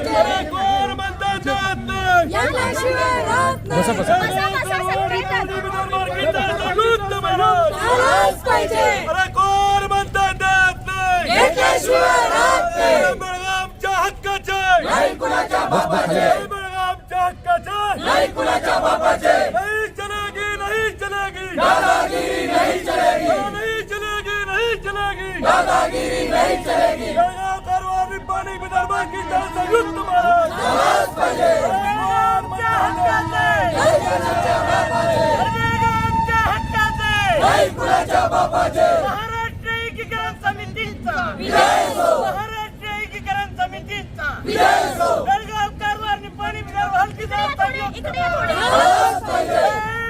कोण म्हणतात जात नाही बसा बसा अरे कोण म्हणतात जात नाही बेळगावच्या हक्काचे बेळगावच्या हक्काचे नहीं चलेगी नहीं चलेगी दादागिरी नहीं चलेगी नहीं चलेगी नहीं चलेगी दादागिरी नहीं चलेगी बेळगाव कारवार निपाणी विदर्भ की संयुक्त महाराज बेळगावच्या हक्काचे नाही कुणाच्या बापाचे महाराष्ट्र एकीकरण समितीचा महाराष्ट्र एकीकरण समितीचा बेळगाव कारवार निपाणी विदर्भ हलकी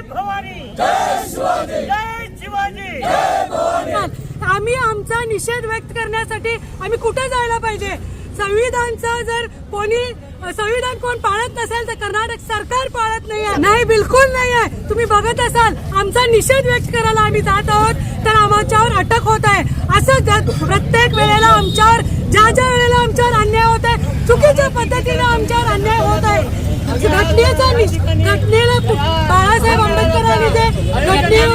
भवानी जय शिवाजी जय शिवाजी जय भवानी। आम्ही आमचा निषेध व्यक्त करण्यासाठी आम्ही कुठे जायला पाहिजे? संविधानचा जर कोणी संविधान कोण पाळत नसेल तर कर्नाटक सरकार पाळत नाहीये। नाही, बिलकुल नाहीये। तुम्ही बघत असाल आमचा निषेध व्यक्त करायला आम्ही जात आहोत तर आमच्यावर अटक होत आहे। असं प्रत्येक वेळेला आमच्यावर ज्या वेळेला आमच्यावर अन्याय होत आहे, चुकीच्या पद्धतीने आमच्यावर अन्याय होत आहे। घटनेला बाळासाहेब आंबेडकरांनी जे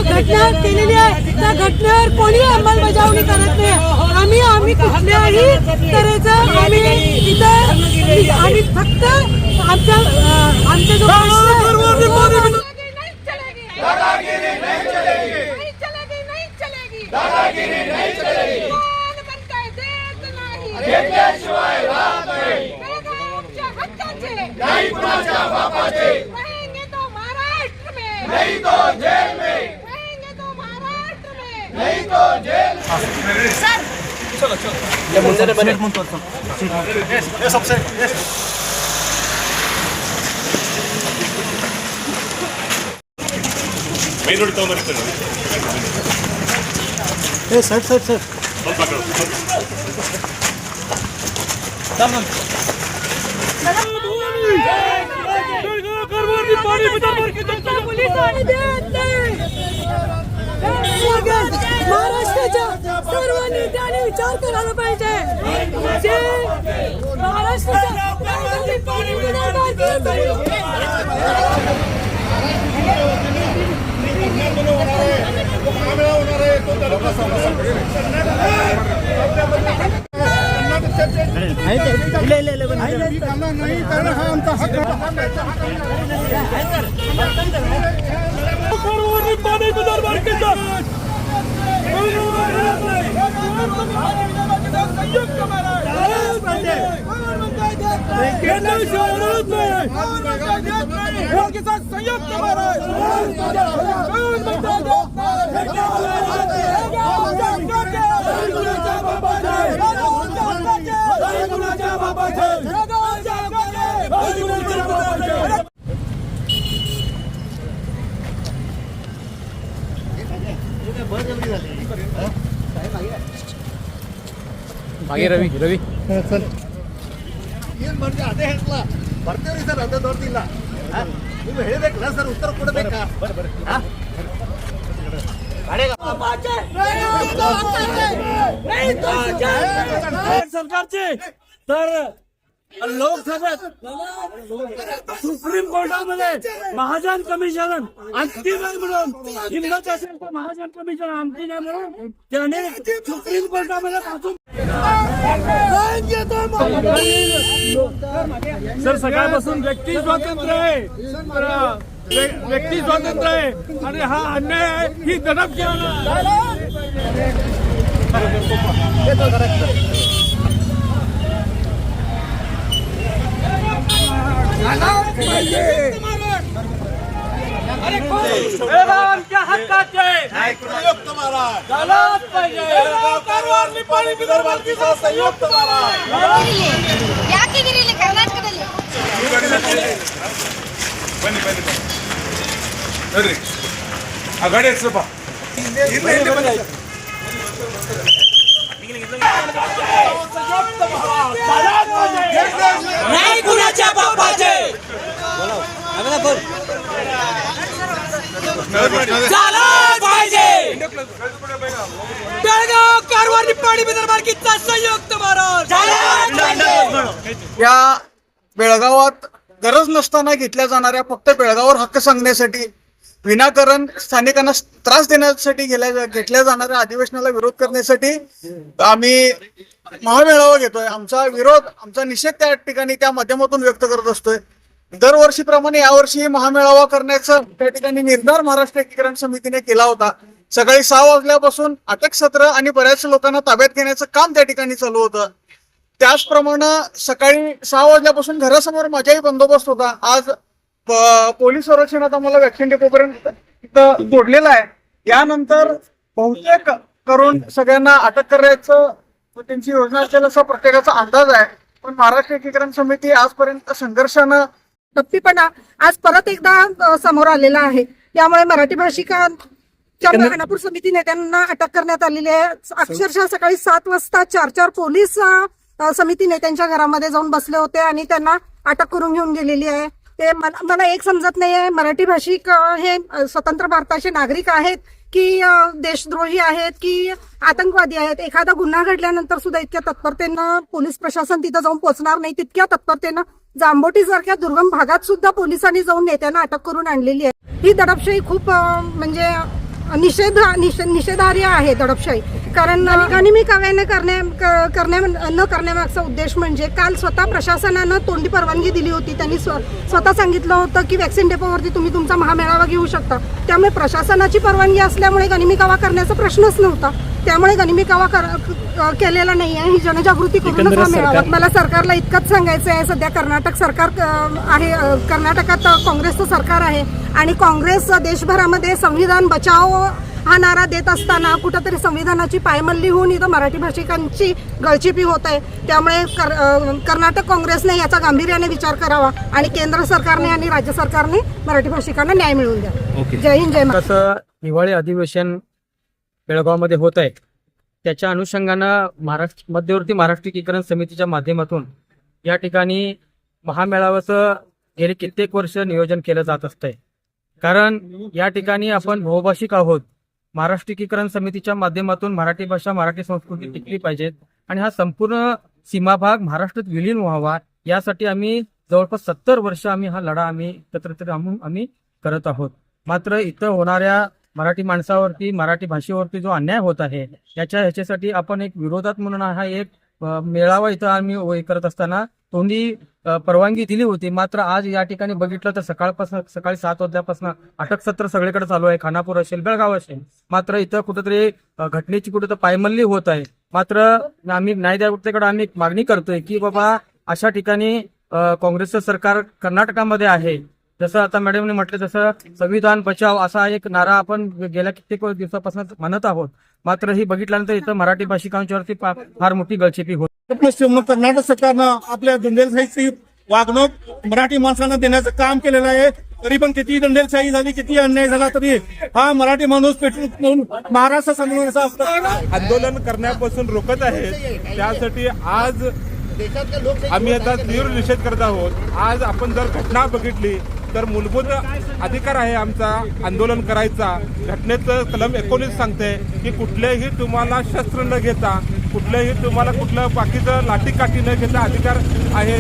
घटना केलेली आहे त्या घटनेवर कोणी अंमलबजावणी करत नाही। आम्ही कुठल्याही तऱ्हेचं आम्ही फक्त आमच्या जो नहीं कुणाच्या बापाचे रहेंगे तो महाराष्ट्र में नहीं तो जेल में रहेंगे तो महाराष्ट्र में नहीं तो जेल सर चलो चलो ये मुझे बने ये सबसे मेन रोड तोमर ए सर महाराष्ट्राच्या सर्व नेत्यांनी विचार करायला पाहिजे। जे महाराष्ट्राच्या नहीं करना हा आमचा हक्क पाणी विदर्भ संयुक्त आगे रवि चल ಏನು ಮಾಡ್ತೀವಿ ಅದೇ ಹೇಳ್ತಲ್ಲ ಬರ್ತೀವ್ರಿ ಸರ್ ಅದೇ ದೊಡ್ಡದಿಲ್ಲ ನೀವು ಹೇಳಬೇಕಲ್ಲ ಸರ್ ಉತ್ತರ ಕೊಡಬೇಕಾ सरकारचे तर लोकसभेत सुप्रीम कोर्टामध्ये महाजन कमिशन अंतिम आहे म्हणून हिंमत असेल तर महाजन कमिशन अंतिम आहे म्हणून त्याने सुप्रीम कोर्टामध्ये पासून सर सकाळपासून व्यक्ती स्वातंत्र्य आहे, व्यक्ती स्वातंत्र्य आहे आणि हा अन्याय आहे ही दडप बेळगावच्या हक्काचे संयुक्त महाराज झालाच पाहिजे। बेळगाव कारवार निपाणी विदर्भाची संयुक्त महाराज ಯಾಕೆ ಗಿರಿಲಿ ಕರ್ನಾಟಕದಲ್ಲಿ ಬನ್ನಿ ಬನ್ನಿ ನೋಡ್ರಿ ಆ ಗಾಡಿ ಹಚ್ಚಪ್ಪ नाही कुणाच्या बापाचे झालाच पाहिजे। बेळगाव कारवार निपाणी विदर्भाची संयुक्त महाराज या बेळगावात गरज नसताना घेतल्या जाणाऱ्या फक्त बेळगावावर हक्क सांगण्यासाठी विनाकारण स्थानिकांना त्रास देण्यासाठी घेतल्या जाणाऱ्या अधिवेशनाला विरोध करण्यासाठी आम्ही महामेळावा घेतोय. आमचा निषेध त्या ठिकाणी त्या माध्यमातून व्यक्त करत असतोय. दरवर्षीप्रमाणे यावर्षी महामेळावा करण्याचा त्या ठिकाणी निर्धार महाराष्ट्र एकीकरण समितीने केला होता. सकाळी 6 वाजल्यापासून अटक सत्र आणि बऱ्याच लोकांना ताब्यात घेण्याचं काम त्या ठिकाणी चालू होतं. त्याचप्रमाणे सकाळी 6 वाजल्यापासून घरासमोर माझाही बंदोबस्त होता. आज पोलीस संरक्षणात आम्हाला व्हॅक्सिन डेपोपर्यंत इथं जोडलेलं आहे. यानंतर बहुतेक करून सगळ्यांना अटक करायचं त्यांची योजना असेल असा प्रत्येकाचा अंदाज आहे. पण महाराष्ट्र एकीकरण समिती आजपर्यंत संघर्षानं टप्पीपणा आज परत एकदा समोर आलेला आहे. त्यामुळे मराठी भाषिकांच्या खानापूर समिती नेत्यांना अटक करण्यात आलेली आहे. अक्षरशः सकाळी 7 वाजता 4 पोलीस समिती नेत्यांच्या घरामध्ये जाऊन बसले होते आणि त्यांना अटक करून घेऊन गेलेली आहे. ते मला एक समजत नाही आहे, मराठी भाषिक हे स्वतंत्र भारताचे नागरिक आहेत की देशद्रोही आहेत की आतंकवादी आहेत. एखादा गुन्हा घडल्यानंतर सुद्धा इतक्या तत्परतेनं पोलीस प्रशासन तिथं जाऊन पोहोचणार नाही. तितक्या तत्परतेनं जांभोटी सारख्या दुर्गम भागात सुद्धा पोलिसांनी जाऊन नेत्यांना अटक करून आणलेली आहे. ही दडपशाही खूप म्हणजे निषेधार्ह आहे दडपशाही. कारण गनिमी काव्य न करण्यामागचा उद्देश म्हणजे काल स्वतः प्रशासनानं तोंडी परवानगी दिली होती. त्यांनी स्वतः सांगितलं होतं की व्हॅक्सिन डेपोवरती तुम्ही तुमचा महामेळावा घेऊ शकता. त्यामुळे प्रशासनाची परवानगी असल्यामुळे गनिमी कावा करण्याचा प्रश्नच नव्हता. त्यामुळे गनिमी कावा केलेला नाही आहे. ही जनजागृती करून हा मेळावा. मला सरकारला इतकंच सांगायचं आहे, सध्या कर्नाटक सरकार आहे, कर्नाटकात काँग्रेसचं सरकार आहे आणि काँग्रेस देशभरामध्ये संविधान बचाव हा नारा देत असताना कुठंतरी संविधानाची पायमल्ली होऊन इथं मराठी भाषिकांची गळचिपी होत आहे. त्यामुळे कर्नाटक काँग्रेसने याचा गांभीर्याने विचार करावा आणि केंद्र सरकारने आणि राज्य सरकारने मराठी भाषिकांना न्याय मिळवून द्या. जय हिंद जय महाराष्ट्र. कसं हिवाळी अधिवेशन बेळगावमध्ये होत आहे, त्याच्या अनुषंगानं मध्यवर्ती महाराष्ट्र एकीकरण समितीच्या माध्यमातून या ठिकाणी महामेळाव्याचं गेले कित्येक वर्ष नियोजन केलं जात असतंय. कारण या ठिकाणी आपण बहुभाषिक आहोत. महाराष्ट्र एकीकरण समितीच्या माध्यमातून मराठी भाषा मराठी संस्कृती टिकली पाहिजेत आणि हा संपूर्ण सीमाभाग महाराष्ट्रात विलीन व्हावा यासाठी आम्ही जवळपास 70 वर्ष हा लढा एकत्रित आम्ही करत आहोत. मात्र इथं होणाऱ्या मराठी माणसावरती मराठी भाषेवरती जो अन्याय होत आहे ह्याच्यासाठी आपण एक विरोधात म्हणून हा एक मेळावा इथं आम्ही करत असताना तोंडी परवानगी दिली होती. मात्र आज या ठिकाणी बघितलं तर सकाळी 7 वाजल्यापासून अटक सत्र सगळीकडे चालू आहे. खानापूर असेल, बेळगाव असेल. मात्र इथं कुठेतरी घटनेची कुठेतरी पायमल्ली होत आहे. मात्र आम्ही न्यायदायिकाकडे आम्ही मागणी करतोय की बाबा अशा ठिकाणी काँग्रेसचं सरकार कर्नाटकामध्ये आहे. जसं आता मॅडमने म्हटलं तसं संविधान बचाव असा एक नारा आपण गेल्या कित्येक दिवसापासून म्हणत आहोत. मात्र ही बघितल्यानंतर इथं मराठी भाषिकांच्यावरती फार मोठी गळचेपी होत. कर्नाटक सरकारनं आपल्या दंडेलशाहीची वागणूक मराठी माणसांना देण्याचं काम केलेलं आहे. तरी पण किती दंडेलशाही झाली, किती अन्याय झाला तरी हा मराठी माणूस पेटून महाराष्ट्र संघटनेचा आंदोलन करण्यापासून रोखत आहे. त्यासाठी आज आम्ही आता तीव्र निषेध करत आहोत. आज आपण जर घटना बघितली तर मूलभूत अधिकार आहे आमचा आंदोलन करायचा. घटनेचं कलम 19 सांगते की कुठलेही तुम्हाला शस्त्र न घेता, कुठलेही तुम्हाला कुठलं बाकीचं लाठीकाठी न घेता अधिकार आहे.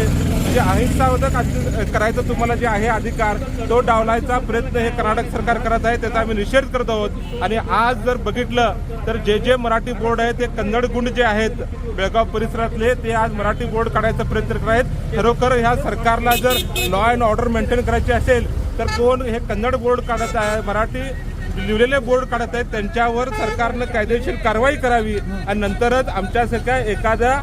जे अहिंसावर्धक करायचं तुम्हाला जे आहे अधिकार तो डावलायचा प्रयत्न हे कर्नाटक सरकार करत आहे. त्याचा आम्ही निषेध करत आहोत. आणि आज जर बघितलं तर जे मराठी बोर्ड आहे ते कन्नड गुंड जे आहेत बेळगाव परिसरातले ते आज मराठी बोर्ड काढायचा प्रयत्न करत आहेत. खरोखर ह्या सरकारला जर लॉ अँड ऑर्डर मेंटेन करायची असेल तर कोण हे कन्नड बोर्ड काढत आहे, मराठी लिहिलेले बोर्ड काढत आहेत त्यांच्यावर सरकारनं कायदेशीर कारवाई करावी आणि नंतरच आमच्यासारख्या एखाद्या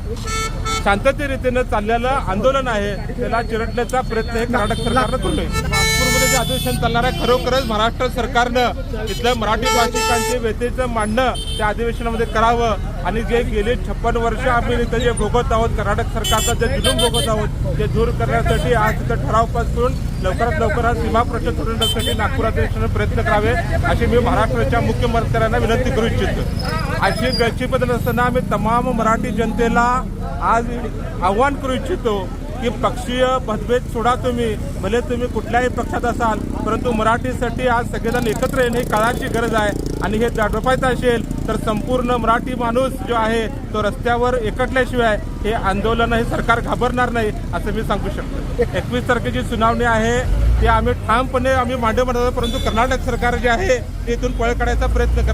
शांततेरीतीनं चाललेलं आंदोलन आहे त्याला चिरडण्याचा प्रयत्न हे कर्नाटक सरकारनं करतोय. नागपूरमध्ये जे अधिवेशन चालणार आहे खरोखरच महाराष्ट्र सरकारनं तिथलं मराठी भाषिकांचे व्यथेचं मांडणं त्या अधिवेशनामध्ये करावं आणि जे गेली 56 वर्ष आम्ही इथं जे भोगत आहोत कर्नाटक सरकारचा जे जुलूम भोगत आहोत ते दूर करण्यासाठी आज तिथं ठराव पास करून लवकरात लवकर हा सीमा प्रश्न सोडवण्यासाठी नागपूर अधिवेशनाने प्रयत्न करावे अशी मी महाराष्ट्राच्या मुख्यमंत्र्यांना विनंती करू इच्छितो. अशी गळचीपद नसताना आम्ही तमाम मराठी जनतेला आज आव्हान करू इच्छितो की पक्षीय मतभेद सोडा. भले तुम्ही कुठल्याही पक्षात असाल परंतु मराठीसाठी आज सगळेजण एकत्र येणे ही काळाची गरज आहे आणि हे दडपायचं असेल तर संपूर्ण मराठी माणूस जो आहे तो रस्त्यावर एकटल्याशिवाय हे आंदोलन हे सरकार घाबरणार नाही असं मी सांगू शकतो. 21 तारखेची सुनावणी आहे ते आम्ही ठामपणे मांडे मांडतो, परंतु कर्नाटक सरकार जे आहे ते इथून पळ काढायचा प्रयत्न करत